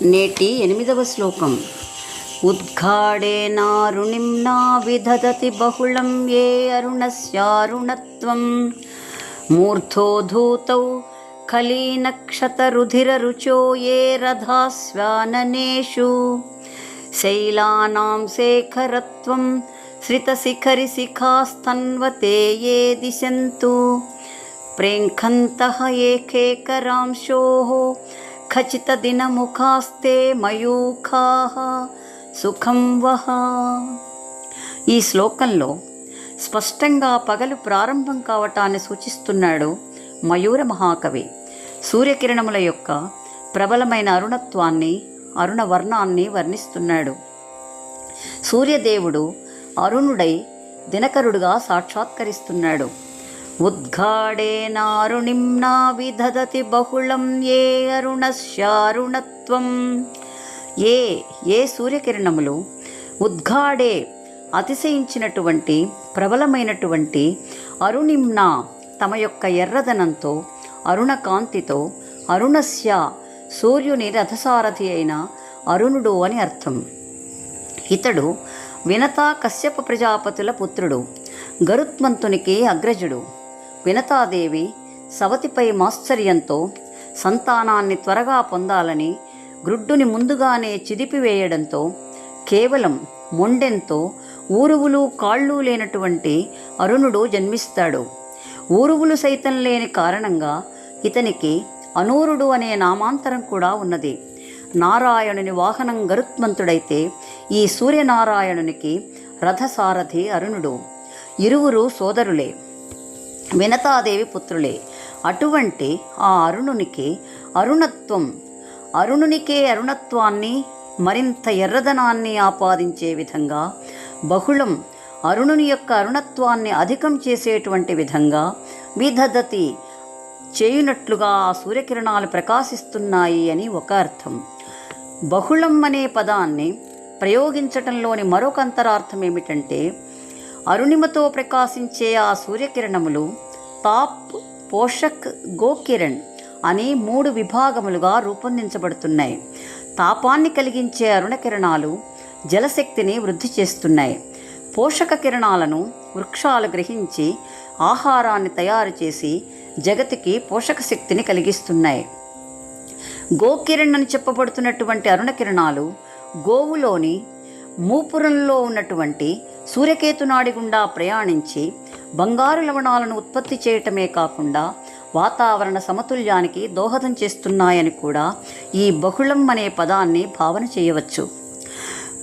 నేటి 8వ శ్లోకం. ఉద్ఘాడేనారుణిం నా విదధతి బహుళం ఏ అరుణస్యారుణత్వం మూర్ధోధూతౌ కలీనక్షతరుధిరరుచో ఏ రథాస్వాననేషు శైలానాం శేఖరత్వం శ్రితశిఖరిశిఖాస్తన్వతే ఏ దిశంతు ప్రేంఖంతః ఏకేకరాంశోః ఖచితదినముఖాస్తే మయూఖాః సుఖం వహ. ఈ శ్లోకంలో స్పష్టంగా పగలు ప్రారంభం కావటాన్ని సూచిస్తున్నాడు మయూర మహాకవి. సూర్యకిరణముల యొక్క ప్రబలమైన అరుణత్వాన్ని, అరుణవర్ణాన్ని వర్ణిస్తున్నాడు. సూర్యదేవుడు అరుణుడై దినకరుడుగా సాక్షాత్కరిస్తున్నాడు. ఉద్ఘాడేనారుణిం నా విదధతి బహుళం ఏ అరుణస్యారుణత్వం. ఏ సూర్యకిరణములు ఉద్ఘాడే అతిశయించినటువంటి ప్రబలమైనటువంటి అరుణింనా తమ యొక్క ఎర్రదనంతో, అరుణకాంతితో, అరుణస్య సూర్యుని రథసారథి అయిన అరుణుడు అని అర్థం. ఇతడు వినతా కశ్యప ప్రజాపతుల పుత్రుడు, గరుత్మంతునికి అగ్రజుడు. వినతాదేవి సవతిపై మాశ్చర్యంతో సంతానాన్ని త్వరగా పొందాలని గ్రుడ్డుని ముందుగానే చిదిపివేయడంతో కేవలం మొండెంతో ఊరువులు కాళ్ళు లేనటువంటి అరుణుడు జన్మిస్తాడు. ఊరువులు సైతం లేని కారణంగా ఇతనికి అనూరుడు అనే నామాంతరం కూడా ఉన్నది. నారాయణుని వాహనం గరుత్మంతుడైతే ఈ సూర్యనారాయణునికి రథసారథి అరుణుడు. ఇరువురు సోదరులే, వినతాదేవి పుత్రులే. అటువంటి ఆ అరుణునికి అరుణత్వం, అరుణునికే అరుణత్వాన్ని, మరింత ఎర్రదనాన్ని ఆపాదించే విధంగా, బహుళం అరుణుని యొక్క అరుణత్వాన్ని అధికం చేసేటువంటి విధంగా విదధతి చేయునట్లుగా ఆ సూర్యకిరణాలు ప్రకాశిస్తున్నాయి అని ఒక అర్థం. బహుళం అనే పదాన్ని ప్రయోగించటంలోని మరొక అంతరార్థం ఏమిటంటే, అరుణిమతో ప్రకాశించే ఆ సూర్యకిరణములు తాప్, పోషక్, గోకిరణ్ అని 3 విభాగములుగా రూపొందించబడుతున్నాయి. తాపాన్ని కలిగించే అరుణకిరణాలు జలశక్తిని వృద్ధి చేస్తున్నాయి. పోషక కిరణాలను వృక్షాలు గ్రహించి ఆహారాన్ని తయారు చేసి జగతికి పోషక శక్తిని కలిగిస్తున్నాయి. గోకిరణ్ అని చెప్పబడుతున్నటువంటి అరుణకిరణాలు గోవులోని మూపురంలో ఉన్నటువంటి సూర్యకేతునాడి గుండా ప్రయాణించి బంగారు లవణాలను ఉత్పత్తి చేయటమే కాకుండా వాతావరణ సమతుల్యానికి దోహదం చేస్తున్నాయని కూడా ఈ బహుళం అనే పదాన్ని భావన చేయవచ్చు.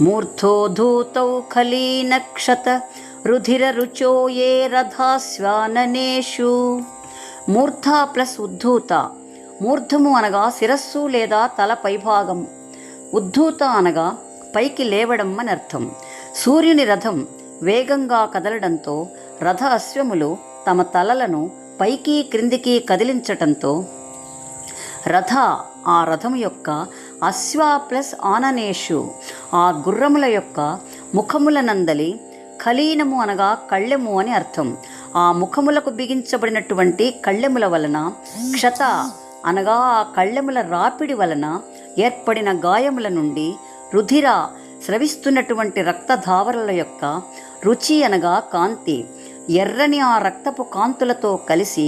మూర్ధోధూతౌ ఖలీనక్షత రుధిర రుచో ఏ రథాస్వాననేషు. మూర్ధ ప్లస్ ఉద్ధూత. మూర్ధము అనగా శిరస్సు లేదా తల పైభాగం, ఉద్ధూత అనగా పైకి లేవడం అని అర్థం. సూర్యుని రథం వేగంగా కదలడంతో రథ అశ్వములు తమ తలలను పైకి క్రిందికి కదిలించటంతో ఆ రథము యొక్క అశ్వ ప్లస్ ఆననేషు ఆ గుర్రముల యొక్క ముఖములనందలి ఖలీనము అనగా కళ్ళెము అని అర్థం. ఆ ముఖములకు బిగించబడినటువంటి కళ్ళెముల వలన, క్షత అనగా ఆ కళ్ళెముల రాపిడి వలన ఏర్పడిన గాయముల నుండి, రుధిర స్రవిస్తున్నటువంటి రక్తధావరల యొక్క రుచి అనగా కాంతి, ఎర్రని ఆ రక్తపు కాంతులతో కలిసి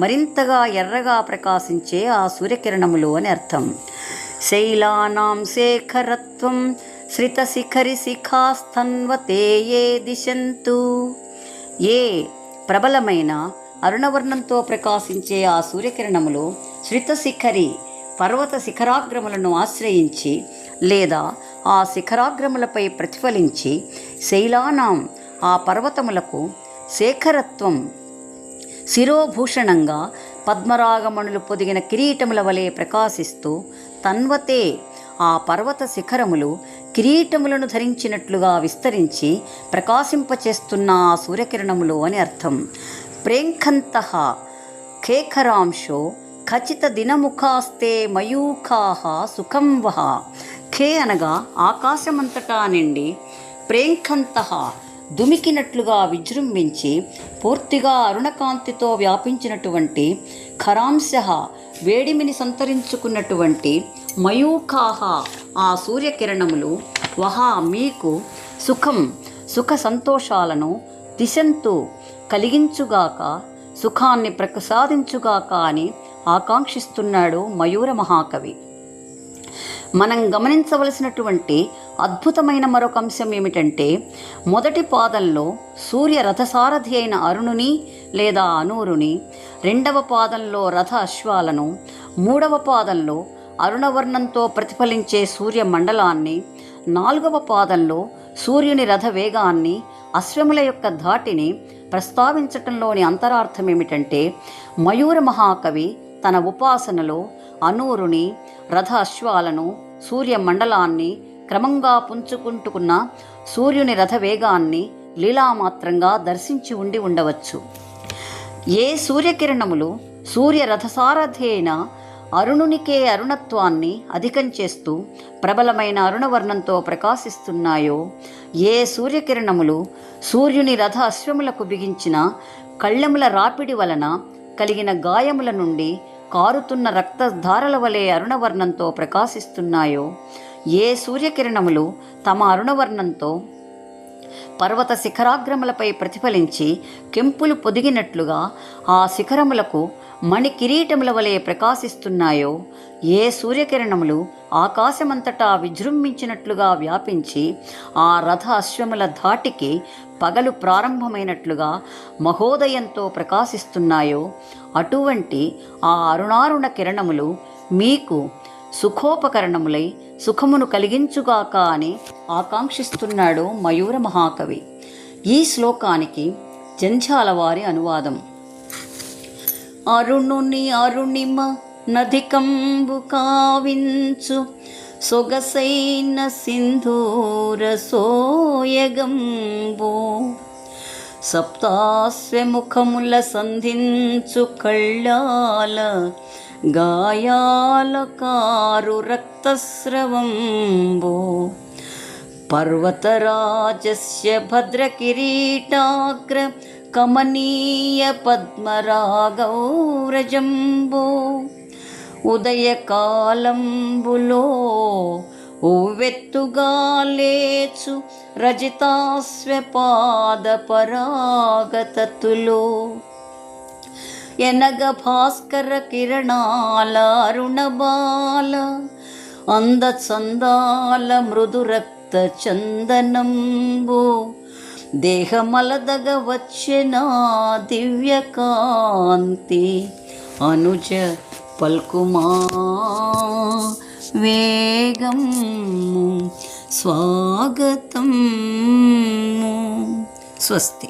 మరింతగా ఎర్రగా ప్రకాశించే ఆ సూర్యకిరణములు అని అర్థం. శైలానాం శేఖరత్వం శ్రితశిఖరిశిఖాస్తన్వతే ఏ దిశంతు. ప్రబలమైన అరుణవర్ణంతో ప్రకాశించే ఆ సూర్యకిరణములు శ్రితశిఖరి పర్వత శిఖరాగ్రములను ఆశ్రయించి లేదా ఆ శిఖరాగ్రములపై ప్రతిఫలించి, శైలానాం ఆ పర్వతములకు శేఖరత్వం శిరోభూషణంగా పద్మరాగమణులు పొదిగిన కిరీటముల వలె ప్రకాశిస్తూ, తన్వతే ఆ పర్వత శిఖరములు కిరీటములను ధరించినట్లుగా విస్తరించి ప్రకాశింపచేస్తున్న ఆ సూర్యకిరణములు అని అర్థం. ప్రేంఖంతః ఖేఖరాంశో ఖచిత దినముఖాస్తే మయూఖాః సుఖం వహ. ఖే అనగా ఆకాశమంతటా నిండి, ప్రేంఖంతః దుమికినట్లుగా విజృంభించి పూర్తిగా అరుణకాంతితో వ్యాపించినటువంటి, ఖరాంశ వేడిమిని సంతరించుకున్నటువంటి మయూఖాహ ఆ సూర్యకిరణములు వహా మీకు సుఖ సంతోషాలను దిశంతు కలిగించుగాక, సుఖాన్ని ప్రసాదించుగాక అని ఆకాంక్షిస్తున్నాడు మయూర మహాకవి. మనం గమనించవలసినటువంటి అద్భుతమైన మరొక అంశం ఏమిటంటే, మొదటి పాదంలో సూర్య రథసారథి అయిన అరుణుని లేదా అనూరుని, రెండవ పాదంలో రథ అశ్వాలను, మూడవ పాదంలో అరుణవర్ణంతో ప్రతిఫలించే సూర్య మండలాన్ని, నాలుగవ పాదంలో సూర్యుని రథ వేగాన్ని, అశ్వముల యొక్క ధాటిని ప్రస్తావించటంలోని అంతరార్థం ఏమిటంటే, మయూర మహాకవి తన ఉపాసనలో అనూరుని, రథ అశ్వాలను, సూర్య మండలాన్ని, క్రమంగా పుంజుకుంటున్న సూర్యుని రథ వేగాన్ని లీలామాత్రంగా దర్శించి ఉండవచ్చు. ఏ సూర్యకిరణములు సూర్య రథసారథి అయిన అరుణునికే అరుణత్వాన్ని అధికం చేస్తూ ప్రబలమైన అరుణవర్ణంతో ప్రకాశిస్తున్నాయో, ఏ సూర్యకిరణములు సూర్యుని రథ అశ్వములకు బిగించిన కళ్ళెముల రాపిడి వలన కలిగిన గాయముల నుండి కారుతున్న రక్తధారల వలె అరుణవర్ణంతో ప్రకాశిస్తున్నాయో, ఏ సూర్యకిరణములు తమ అరుణవర్ణంతో పర్వత శిఖరాగ్రములపై ప్రతిఫలించి కెంపులు పొదిగినట్లుగా ఆ శిఖరములకు మణి కిరీటముల వలె ప్రకాశిస్తున్నాయో, ఏ సూర్యకిరణములు ఆకాశమంతటా విజృంభించినట్లుగా వ్యాపించి ఆ రథ అశ్వముల ధాటికి పగలు ప్రారంభమైనట్లుగా మహోదయంతో ప్రకాశిస్తున్నాయో, అటువంటి ఆ అరుణారుణ కిరణములు మీకు సుఖోపకరణములై సుఖమును కలిగించుగాక అని ఆకాంక్షిస్తున్నాడు మయూర మహాకవి. ఈ శ్లోకానికి జంఝాల వారి అనువాదం. అరుణుని అరుణిమ నధికంబు కావించు సొగసైన సింధూర సోయగంబో, సప్తాస్యముఖముల సంధించు కళ్ళాల గాయాల కారు రక్తస్రవంబో, పర్వతరాజస్య భద్రకిరీటాగ్ర కమనీయ పద్మరాగౌరజంబో, ఉదయకాలంబులో ఉవ్వెత్తుగా లేచు రజితాస్వపాద పరాగతతులో, ఎనగ భాస్కర కిరణాల అరుణబాల అందచందాల మృదు రక్త చందనంబు, దేహమలదగ వచ్చెనా దివ్యకాంతి అనుజ పల్కుమా వేగం స్వాగతం. స్వస్తి.